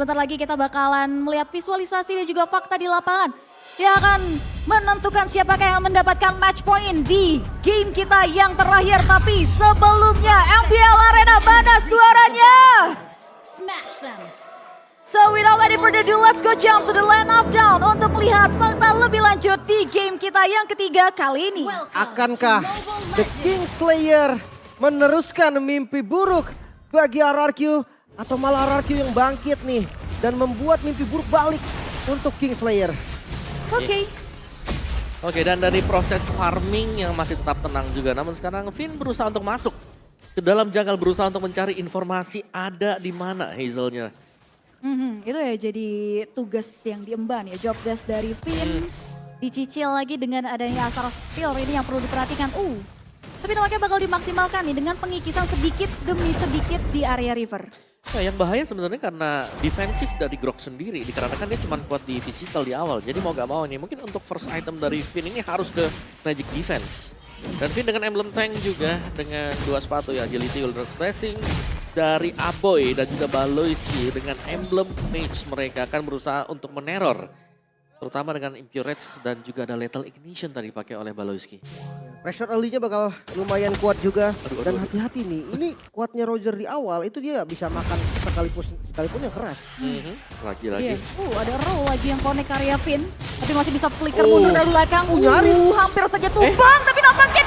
Bentar lagi kita bakalan melihat visualisasi dan juga fakta di lapangan yang akan menentukan siapakah yang mendapatkan match point di game kita yang terakhir. Tapi sebelumnya MPL Arena mana suaranya? Smash them. So without any further ado, let's go jump to the land of down untuk melihat fakta lebih lanjut di game kita yang ketiga kali ini. Akankah The Kingslayer meneruskan mimpi buruk bagi RRQ atau malah RRQ yang bangkit nih dan membuat mimpi buruk balik untuk Kingslayer? Oke. Dan dari proses farming yang masih tetap tenang juga, namun sekarang Finn berusaha untuk masuk ke dalam jungle, berusaha untuk mencari informasi ada di mana Hazelnya. Itu ya jadi tugas yang diemban ya, job desk dari Finn. Dicicil lagi dengan adanya asal skill ini yang perlu diperhatikan. Tapi nampaknya bakal dimaksimalkan nih dengan pengikisan sedikit demi sedikit di area river. Nah, yang bahaya sebenarnya karena defensif dari Grok sendiri, dikarenakan dia cuma kuat di physical di awal. Jadi mau gak mau nih, mungkin untuk first item dari Finn ini harus ke Magic Defense. Dan Finn dengan emblem tank juga, dengan dua sepatu ya, Agility, Wilderness Blessing. Dari Aboy dan juga Baloyski dengan emblem mage mereka akan berusaha untuk meneror. Terutama dengan Impurage dan juga ada Lethal Ignition tadi dipakai oleh Baloyski. Pressure early-nya bakal lumayan kuat juga. Dan hati-hati nih, ini kuatnya Roger di awal itu dia bisa makan sekalipun yang keras. Lagi-lagi. Ada roll lagi yang connect area Finn. Tapi masih bisa flicker mundur dari belakang. Nyaris. Hampir saja tumbang. Tapi nampaknya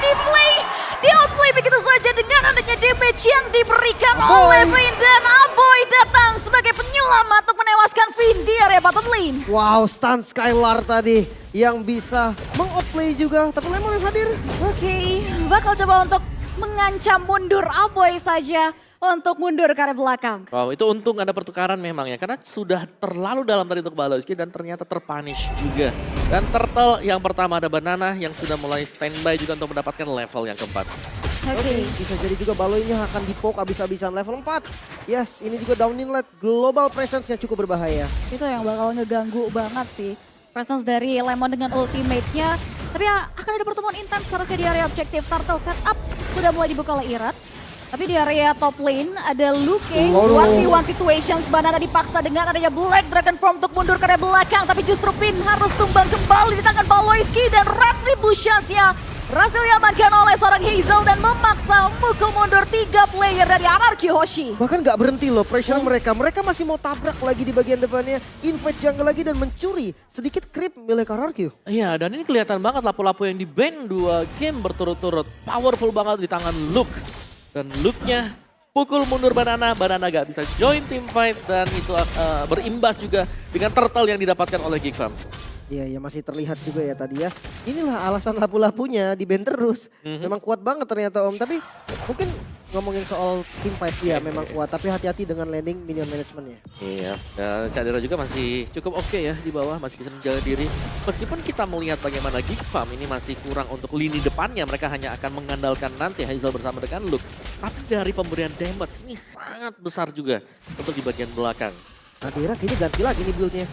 di outplay begitu saja dengan adanya damage yang diberikan oleh Finn. Dan Aboy datang sebagai penyelamat untuk menewaskan Finn di area bottom lane. Wow, stun Skylar tadi yang bisa mengoutplay juga. Tapi Lemon yang hadir. Oke, bakal coba untuk mengancam mundur Aboy saja untuk mundur ke arah belakang. Wow, itu untung ada pertukaran memang ya. Karena sudah terlalu dalam tadi untuk Baloyski dan ternyata terpunish juga. Dan Turtle yang pertama ada Banana yang sudah mulai standby juga untuk mendapatkan level yang keempat. Oke. Bisa jadi juga Baloynya akan dipoke abis-abisan level 4. Yes, ini juga down inlet global presence yang cukup berbahaya. Itu yang bakal ngeganggu banget sih. Presence dari Lemon dengan ultimate-nya. Tapi ya, akan ada pertemuan intens seharusnya di area objektif. Turtle setup sudah mulai dibuka oleh Irat. Tapi di area top lane ada Luke, 1v1 situations, Banana dipaksa dengan adanya Black Dragon Form untuk mundur ke area belakang. Tapi justru Finn harus tumbang kembali di tangan Baloyski dan Retributions-nya berhasil diamankan oleh seorang Hazel dan memaksa mukul mundur 3 player dari RRQ Hoshi. Bahkan gak berhenti loh pressure mereka. Mereka masih mau tabrak lagi di bagian depannya. Invade jungle lagi dan mencuri sedikit creep milik RRQ. Iya, dan ini kelihatan banget lapu-lapu yang di-ban 2 game berturut-turut. Powerful banget di tangan Luke. Dan Luke-nya pukul mundur Banana gak bisa join team fight. Dan itu berimbas juga dengan turtle yang didapatkan oleh Geekfam. Iya, ya masih terlihat juga ya tadi ya. Inilah alasan lapu-lapunya di ban terus. Memang kuat banget ternyata Om. Tapi mungkin ngomongin soal team fight ya memang kuat. Tapi hati-hati dengan landing minion managementnya. Iya, dan Cadera juga masih cukup oke ya di bawah. Masih bisa menjaga diri. Meskipun kita melihat bagaimana Geekfam ini masih kurang untuk lini depannya. Mereka hanya akan mengandalkan nanti Hazel bersama dengan Luke. Tapi dari pemberian damage ini sangat besar juga untuk di bagian belakang. Nadira kayaknya ganti lagi nih build-nya.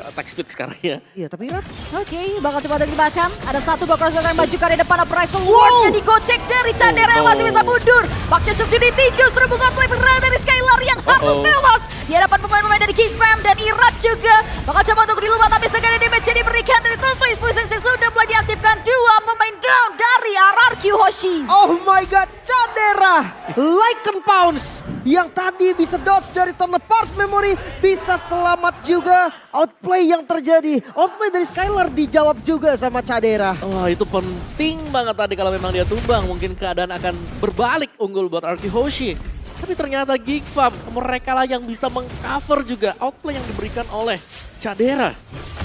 Attack speed sekarang ya. Iya, tapi Rat. Oke, bakal coba dari belakang. Ada satu bakal maju ke area depan. Price Award-nya digocek dari Cadera yang masih bisa mundur. Bakca Opportunity justru bukan play berat dari Skylar yang harus tewas. Di hadapan pemain-pemain dari Geekfam dan Irat juga. Bakal coba untuk dilumat tapi dengan damage yang diberikan dari Turtle Position sudah mulai diaktifkan. 2 pemain down dari RRQ Hoshi. Oh my god, Cadera! Lycan Pounce yang tadi bisa dodge dari turn apart memory bisa selamat juga. Outplay yang terjadi. Outplay dari Skylar dijawab juga sama Cadera. Wah, itu penting banget tadi kalau memang dia tumbang. Mungkin keadaan akan berbalik unggul buat RRQ Hoshi. Tapi ternyata Geekfam, mereka lah yang bisa mengcover juga outplay yang diberikan oleh Cadera.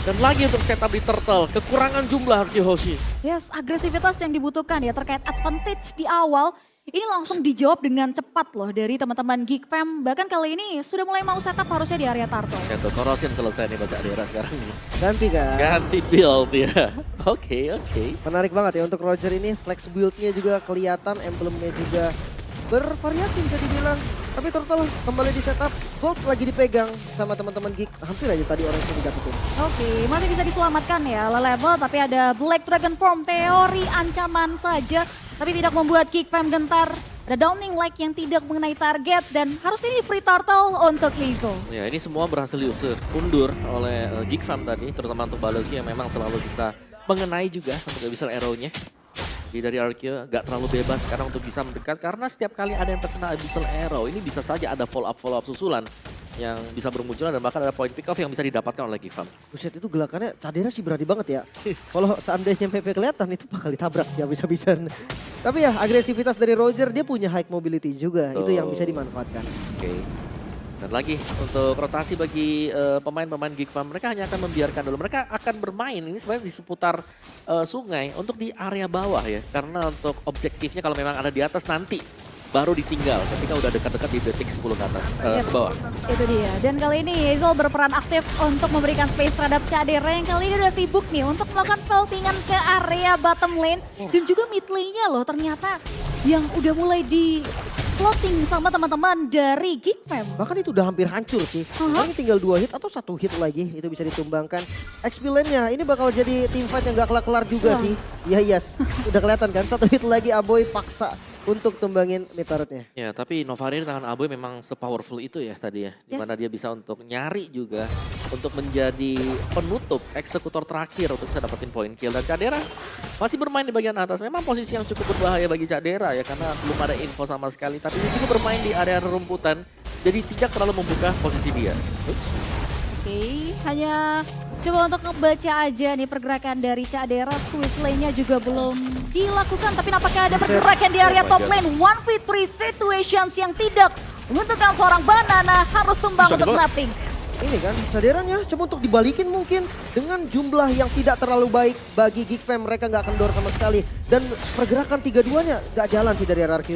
Dan lagi untuk setup di Turtle, kekurangan jumlah RRQ Hoshi. Yes, agresivitas yang dibutuhkan ya terkait advantage di awal. Ini langsung dijawab dengan cepat loh dari teman-teman Geekfam. Bahkan kali ini sudah mulai mau setup harusnya di area Turtle. Ya tuh, Corrosion selesai nih buat Cadera sekarang. Ganti kan? Ganti build ya. Oke. Menarik banget ya untuk Roger ini. Flex build-nya juga kelihatan, emblemnya juga bervariasi bisa dibilang. Tapi Turtle kembali di setup, Gold lagi dipegang sama teman-teman Geek. Hampir aja tadi orang yang didapetin. Oke, masih bisa diselamatkan ya level, tapi ada Black Dragon Form, teori ancaman saja. Tapi tidak membuat Geekfam gentar. Ada downing leg yang tidak mengenai target dan harus ini free turtle untuk Hazel. Ya ini semua berhasil diusir mundur oleh Geek Fam tadi, terutama untuk Balozi yang memang selalu bisa mengenai juga untuk Abyssal Arrow-nya. Jadi dari Arkeon gak terlalu bebas sekarang untuk bisa mendekat karena setiap kali ada yang terkena Abyssal Arrow ini bisa saja ada follow up susulan yang bisa bermunculan dan bahkan ada point pick off yang bisa didapatkan oleh Geek Fam. Buset itu gelakannya Cadera sih berani banget ya. Kalau seandainya PP kelihatan itu bakal ditabrak sih habis-habisan. Tapi ya agresivitas dari Roger dia punya high mobility juga. Itu yang bisa dimanfaatkan. Oke. Dan lagi untuk rotasi bagi pemain-pemain Geek Fam mereka hanya akan membiarkan dulu. Mereka akan bermain ini sebenarnya di seputar sungai untuk di area bawah ya. Karena untuk objektifnya kalau memang ada di atas nanti baru ditinggal ketika udah dekat-dekat di detik 10 ke atas, ke bawah. Itu dia. Dan kali ini Hazel berperan aktif untuk memberikan space terhadap Cadera yang kali ini udah sibuk nih untuk melakukan peltingan ke area bottom lane. Dan juga mid lane-nya loh ternyata yang udah mulai di plotting sama teman-teman dari Geek Fam. Bahkan itu udah hampir hancur sih. Ini tinggal 2 hit atau 1 hit lagi itu bisa ditumbangkan. XP lane-nya ini bakal jadi team fight yang gak kelar-kelar juga sih. Ya yes, udah kelihatan kan 1 hit lagi Aboy paksa untuk tumbangin mid turret-nya. Ya, tapi Novari di tangan Aboy memang sepowerful itu ya tadi ya. Dimana dia bisa untuk nyari juga, untuk menjadi penutup, eksekutor terakhir untuk bisa dapetin point kill. Dan Cadera masih bermain di bagian atas. Memang posisi yang cukup berbahaya bagi Cadera ya, karena belum ada info sama sekali. Tapi dia juga bermain di area rerumputan, jadi tidak terlalu membuka posisi dia. Oke, hanya coba untuk ngebaca aja nih pergerakan dari Cadera. Switch lane-nya juga belum dilakukan. Tapi apakah ada pergerakan di area top lane? 1v3 situations yang tidak menguntungkan seorang Banana harus tumbang untuk nothing. Ini kan caderannya coba untuk dibalikin mungkin dengan jumlah yang tidak terlalu baik bagi Geek Fam. Mereka nggak kendor sama sekali. Dan pergerakan 3-2-nya nggak jalan sih dari RRQ.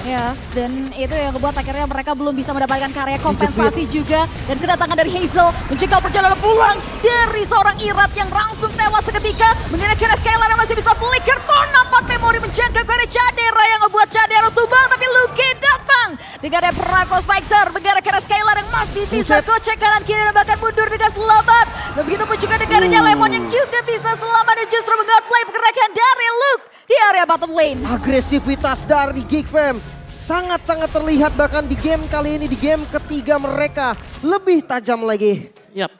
Yes, dan itu yang membuat akhirnya mereka belum bisa mendapatkan karya kompensasi juga. Dan kedatangan dari Hazel mencegah perjalanan pulang dari seorang Irat yang langsung tewas seketika. Mengira kira Skylar yang masih bisa flicker. Tornado memori menjaga karya Cadera yang membuat Cadera tumbang. Tapi Luki datang dengan ada Rifle Fighter. Mengira kira Skylar yang masih bisa kocek kanan kiri dan bahkan mundur dengan selamat. Dan begitu pun juga dengarnya Lemon yang juga bisa selamat dan justru meng-outplay pergerakan dari Luke di area bottom lane. Agresivitas dari Geek Fam sangat-sangat terlihat bahkan di game kali ini, di game ketiga mereka lebih tajam lagi. Yap,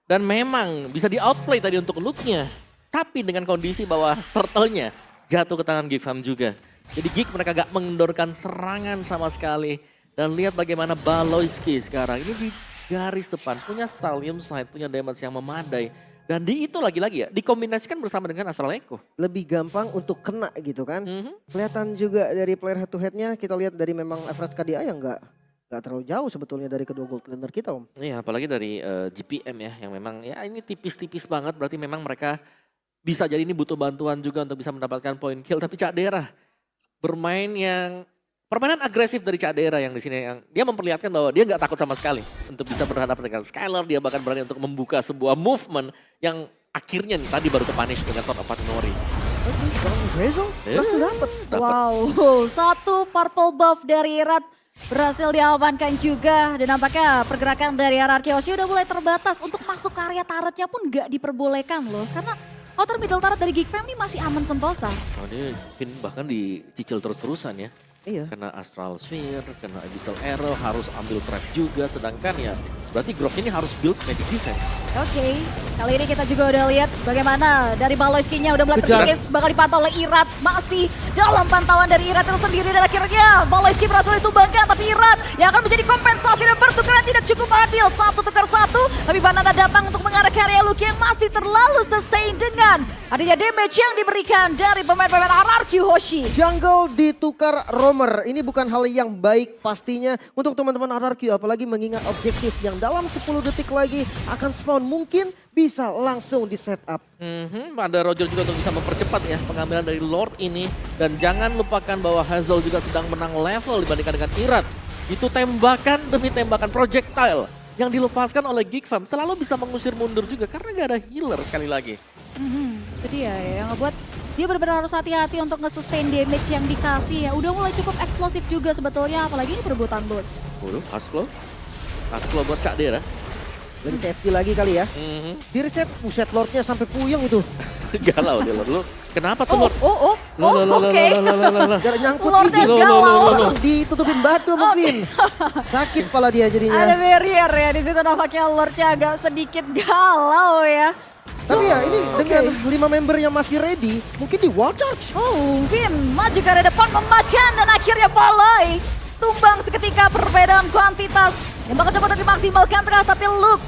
dan memang bisa di-outplay tadi untuk look-nya. Tapi dengan kondisi bahwa turtle-nya jatuh ke tangan Geek Fam juga. Jadi Geek mereka gak mengendorkan serangan sama sekali. Dan lihat bagaimana Baloyski sekarang ini di garis depan. Punya Stallium Sight, punya damage yang memadai. Dan di itu lagi-lagi ya, dikombinasikan bersama dengan Astral Echo. Lebih gampang untuk kena gitu kan. Kelihatan juga dari player head to head-nya, kita lihat dari memang average KDA yang nggak terlalu jauh sebetulnya dari kedua gold laner kita Om. Iya, apalagi dari GPM ya, yang memang ya ini tipis-tipis banget, berarti memang mereka bisa jadi ini butuh bantuan juga untuk bisa mendapatkan point kill. Tapi Cadera bermain yang permainan agresif dari Cadera yang di sini yang dia memperlihatkan bahwa dia nggak takut sama sekali untuk bisa berhadapan dengan Skylar. Dia bahkan berani untuk membuka sebuah movement yang akhirnya nih, tadi baru ke-punish dengan Thought of Nori. Hazel berhasil dapet. Wow, satu purple buff dari Irat berhasil diamankan juga. Dan nampaknya pergerakan dari RRQ udah mulai terbatas. Untuk masuk ke area turretnya pun nggak diperbolehkan loh. Karena outer middle turret dari Geek Fam ini masih aman sentosa. Oh, dia bahkan dicicil terus-terusan ya. Iya. Kena Astral Sphere, kena Abyssal Arrow, harus ambil trap juga. Sedangkan ya berarti Grok ini harus build magic defense. Oke, kali ini kita juga udah lihat bagaimana dari Baloyski-nya udah mulai terkikis. Bakal dipantau oleh Irat, masih dalam pantauan dari Irat itu sendiri. Dan akhirnya Baloyski berhasil ditumbangkan. Tapi Irat yang akan menjadi kompensasi dan pertukaran tidak cukup adil. 1 tukar 1, tapi Banana datang untuk mengarah ke area Luki yang masih terlalu sustain dengan adanya damage yang diberikan dari pemain-pemain RRQ Hoshi. Jungle ditukar Roamer, ini bukan hal yang baik pastinya untuk teman-teman RRQ. Apalagi mengingat objektif yang dalam 10 detik lagi akan spawn, mungkin bisa langsung di setup. Ada Roger juga untuk bisa mempercepat ya pengambilan dari Lord ini. Dan jangan lupakan bahwa Hazel juga sedang menang level dibandingkan dengan Irat. Itu tembakan demi tembakan projectile yang dilepaskan oleh Geek Fam selalu bisa mengusir mundur juga karena gak ada healer sekali lagi. Itu dia ya, yang ngebuat dia benar-benar harus hati-hati untuk nge-sustain damage yang dikasih ya. Udah mulai cukup eksplosif juga sebetulnya, apalagi ini perebutan Lord. Waduh, Hasklo buat Cadera. Dari safety lagi kali ya. Di reset, buset Lordnya sampai puyeng itu. Galau dia Lord. Lu kenapa tuh Oh, Lord? oh, oke. Gara nyangkut Lordnya ini. galau. Ditutupin batu mungkin. Sakit pala dia Ada jadinya. barrier ya di situ, nampaknya Lordnya agak sedikit galau ya. Tapi ya ini dengan 5 member yang masih ready, mungkin di wall charge. Oh, Vin maju ke arah depan memakan dan akhirnya Balai tumbang seketika. Perbedaan kuantitas yang bakal coba untuk dimaksimalkan tengah, tapi Luke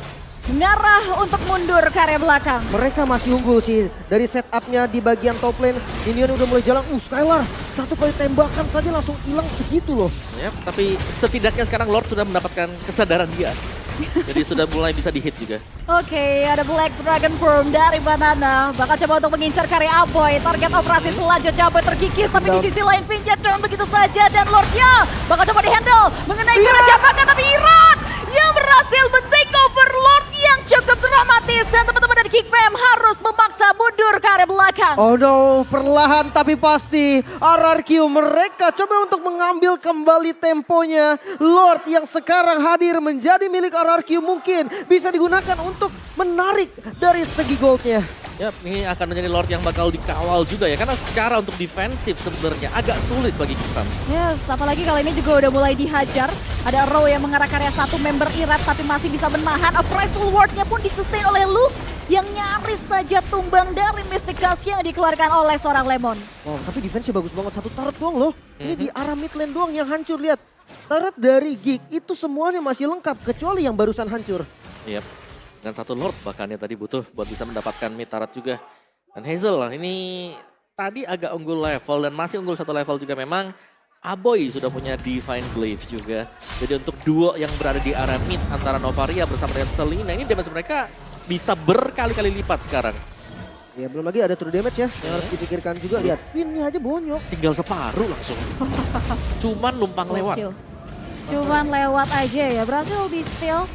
mengarah untuk mundur ke area belakang. Mereka masih unggul sih dari setupnya di bagian top lane. Minion udah mulai jalan. Skylar satu kali tembakan saja langsung hilang segitu loh. Yap, tapi setidaknya sekarang Lord sudah mendapatkan kesadaran dia. Jadi sudah mulai bisa di-hit juga. Oke, ada Black Dragon Form dari Banana. Bakal coba untuk mengincar karya Aboy. Target operasi selanjutnya Aboy terkikis. Tapi di sisi lain Vinja turn begitu saja. Dan Lordnya bakal coba di-handle. Mengenai kira siapakah, tapi Irat yang berhasil men-take over Lord yang cukup dramatis. Dan teman-teman dari Kick Fam harus memaksa mundur ke area belakang. Oh no, perlahan tapi pasti RRQ mereka coba untuk mengambil kembali temponya. Lord yang sekarang hadir menjadi milik RRQ mungkin bisa digunakan untuk menarik dari segi goldnya. Yap, ini akan menjadi Lord yang bakal dikawal juga ya. Karena secara untuk defensif sebenarnya agak sulit bagi kita. Yes, apalagi kali ini juga udah mulai dihajar. Ada Row yang mengarah karya satu member Irat tapi masih bisa menahan. Appraisal Ward-nya pun disustain oleh Luke yang nyaris saja tumbang dari Mystic Rush yang dikeluarkan oleh seorang Lemon. Wow, tapi defense-nya bagus banget. Satu turret doang loh. Ini di arah mid lane doang yang hancur, lihat. Turret dari Geek itu semuanya masih lengkap kecuali yang barusan hancur. Yap, dan satu Lord bahkan ya tadi butuh buat bisa mendapatkan mid turret juga. Dan Hazel lah ini tadi agak unggul level dan masih unggul satu level juga memang. Aboy sudah punya Divine Glaive juga. Jadi untuk duo yang berada di area mid antara Novaria bersama dengan Selena, ini damage mereka bisa berkali-kali lipat sekarang. Ya belum lagi ada true damage ya yang harus dipikirkan juga. Lihat, Finn-nya aja bonyok. Tinggal separuh langsung. Cuman numpang lewat. Gokil. Cuman lewat aja ya, berhasil di steal,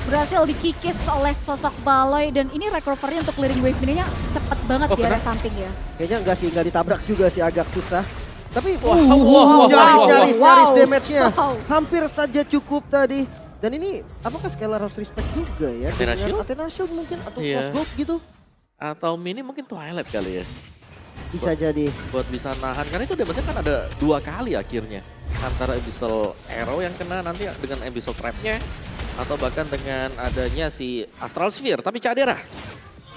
berhasil dikikis oleh sosok Baloi. Dan ini recovery untuk clearing wave ini cepet banget di area samping ya. Kayaknya enggak sih, enggak ditabrak juga sih, agak susah. Tapi nyaris damage-nya. Wow. Hampir saja cukup tadi. Dan ini apakah Skylar harus respect juga ya? Athena Dengan Shield? Athena Shield mungkin atau Iya. Frost Gold gitu. Atau mini mungkin Twilight kali ya. Bisa jadi. Buat bisa nahan, karena itu damage kan ada 2 kali akhirnya. Antara Abyssal Arrow yang kena nanti dengan Abyssal Trap-nya. Atau bahkan dengan adanya si Astral Sphere. Tapi Cadera,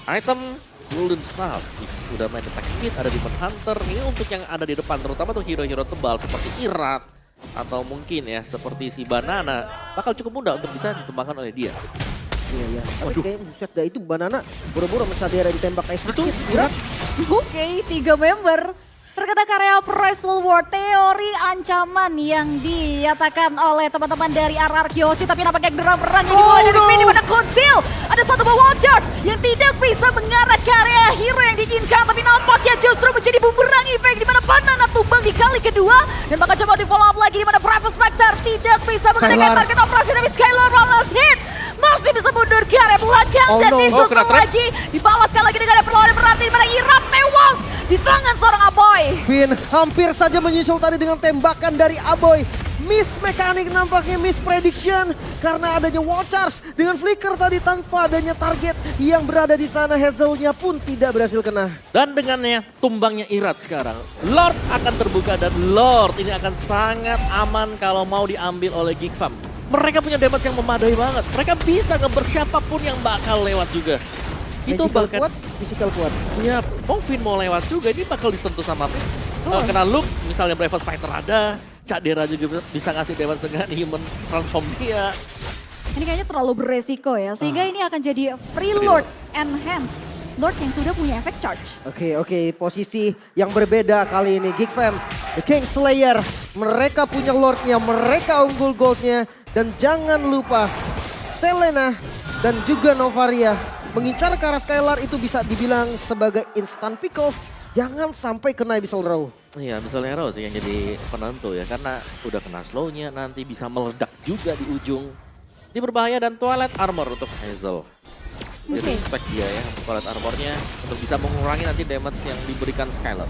item Golden Staff, udah main attack speed, ada Demon Hunter. Ini untuk yang ada di depan, terutama tuh hero-hero tebal seperti Irat. Atau mungkin ya seperti si Banana. Bakal cukup mudah untuk bisa ditembakkan oleh dia. Iya, iya. Tapi kayak buset dah itu Banana buru-buru sama Cadera ditembak kayak sakit. Irat. Oke, 3 member terkena karya Appraisal Ward, teori ancaman yang dinyatakan oleh teman-teman dari RRQ Yoshi. Tapi nampaknya gerang perang yang dimulai dari Vin, di mana Conceal ada satu buah wall charge yang tidak bisa mengarah ke area hero yang diinginkan. Tapi nampaknya justru menjadi bumerang effect di mana Banana tumbang di kali kedua. Dan bakal coba di follow up lagi di mana Private Spectre tidak bisa mengenai target operasi. Tapi Skylar Rollers hit masih bisa mundur ke area belakang. Dan disusul lagi, dibalaskan lagi dengan perlawanan berarti di mana Irat tewas di tangan seorang Aboy. Finn hampir saja menyusul tadi dengan tembakan dari Aboy. Miss mekanik nampaknya, miss prediction karena adanya wall charge dengan flicker tadi tanpa adanya target yang berada di sana. Hazelnya pun tidak berhasil kena. Dan dengannya tumbangnya Irat sekarang, Lord akan terbuka dan Lord ini akan sangat aman kalau mau diambil oleh Geek Fam. Mereka punya damage yang memadai banget. Mereka bisa ngeber siapapun yang bakal lewat juga. Itu Magical bahkan kuat, physical kuat. ya, Vin mau lewat juga, ini bakal disentuh sama kena Luke, misalnya Bravest Fighter ada, Cadera juga bisa ngasih damage dengan Human Transform dia. Ini kayaknya terlalu beresiko ya, sehingga ini akan jadi Free Lord Enhance. Lord yang sudah punya efek charge. Oke, posisi yang berbeda kali ini. Geek Fam, The King Slayer, mereka punya Lordnya, mereka unggul goldnya. Dan jangan lupa, Selena dan juga Novaria mengincar ke arah Skylar itu bisa dibilang sebagai instant pick off. Jangan sampai kena Abyssal Row. Iya, misalnya Hero sih yang jadi penentu ya, karena udah kena slownya nanti bisa meledak juga di ujung. Ini berbahaya dan Twilight Armor untuk Hazel. Jadi respect dia ya untuk Twilight Armornya untuk bisa mengurangi nanti damage yang diberikan Skylar.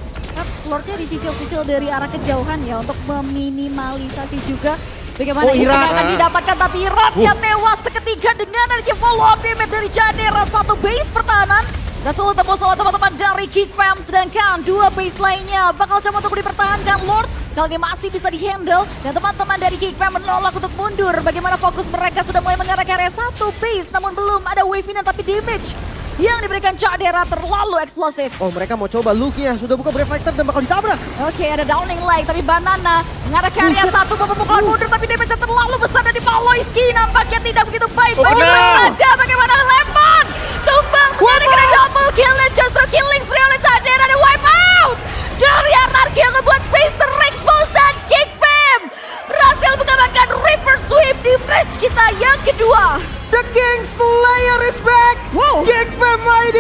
Lordnya dicicil-cicil dari arah kejauhan ya untuk meminimalisasi juga Bagaimana Oh, ini Irat. akan didapatkan, tapi Iratnya tewas seketika dengan energi follow up damage dari Jadera. Satu base pertahanan dan selalu tembus oleh teman-teman dari Geek Fam. Sedangkan dua base lainnya bakal coba untuk dipertahankan. Lord kali ini masih bisa dihandle dan teman-teman dari Geek Fam menolak untuk mundur. Bagaimana fokus mereka sudah mulai mengarah ke area satu base, namun belum ada wave ini, tapi damage yang diberikan Jadera terlalu eksplosif. Oh, mereka mau coba look-nya. Sudah buka Brave Fighter dan bakal ditabrak. Oke, ada downing leg, tapi Banana mengarah ke area Buset. satu, pukulan mundur, tapi damage terlalu besar dari Paloyski. Nampaknya tidak begitu baik. Oh, Bagi benar. saja bagaimana Lemon tumbang menjadi kena double kill dan justru killing spree oleh Jadera dan wipe out dari Anarchy yang membuat base terexpose dan Geek Fam berhasil mengamankan reverse sweep di match kita yang kedua. The King Slayer is back. Wow. Geek Fam ID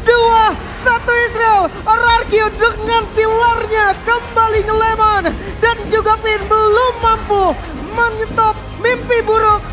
2-1 Israel. Ararkio dengan pilarnya kembali nge-lemon. Dan juga Finn belum mampu menyetop mimpi buruk